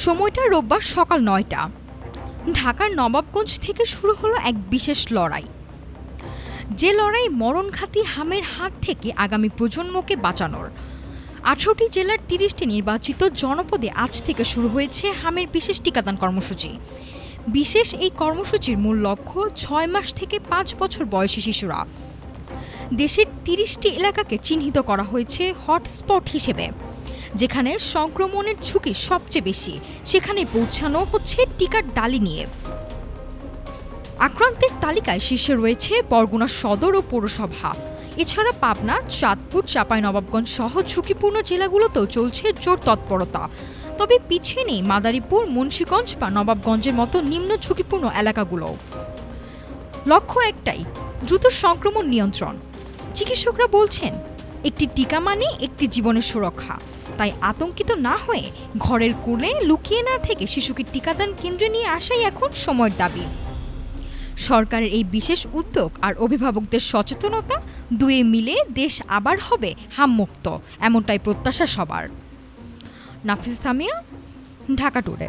সময়টা রোববার সকাল ৯টা। ঢাকার নবাবগঞ্জ থেকে শুরু হলো এক বিশেষ লড়াই, যে লড়াই মরণঘাতী হামের হাত থেকে আগামী প্রজন্মকে বাঁচানোর। ১৮টি জেলার ৩০টি নির্বাচিত জনপদে আজ থেকে শুরু হয়েছে হামের বিশেষ টিকাদান কর্মসূচি। বিশেষ এই কর্মসূচির মূল লক্ষ্য ৬ মাস থেকে ৫ বছর বয়সী শিশুরা। দেশের ৩০টি এলাকাকে চিহ্নিত করা হয়েছে হটস্পট হিসেবে, যেখানে সংক্রমণের ঝুঁকি সবচেয়ে বেশি। সেখানে পৌঁছানো হচ্ছে টিকার ডালি নিয়ে। আক্রান্তের তালিকায় শীর্ষে রয়েছে বরগুনা সদর ও পৌরসভা। এছাড়া পাবনা, চাঁদপুর, চাঁপাইনবাবগঞ্জ সহ ঝুঁকিপূর্ণ জেলাগুলোতেও চলছে জোর তৎপরতা। তবে পিছিয়ে নেই মাদারীপুর, মুন্সিগঞ্জ বা নবাবগঞ্জের মতো নিম্ন ঝুঁকিপূর্ণ এলাকাগুলো। লক্ষ্য একটাই, দ্রুত সংক্রমণ নিয়ন্ত্রণ। চিকিৎসকরা বলছেন, একটি টিকা মানে একটি জীবনের সুরক্ষা। তাই আতঙ্কিত না হয়ে ঘরের কোণে লুকিয়ে না থেকে শিশুকে টিকাদান কেন্দ্রে নিয়ে আসাই এখন সময়ের দাবি। সরকারের এই বিশেষ উদ্যোগ আর অভিভাবকদের সচেতনতা দুয়ে মিলে দেশ আবার হবে হামমুক্ত, এমনটাই প্রত্যাশা সবার। নাফিস সামিয়া, ঢাকা টুডে।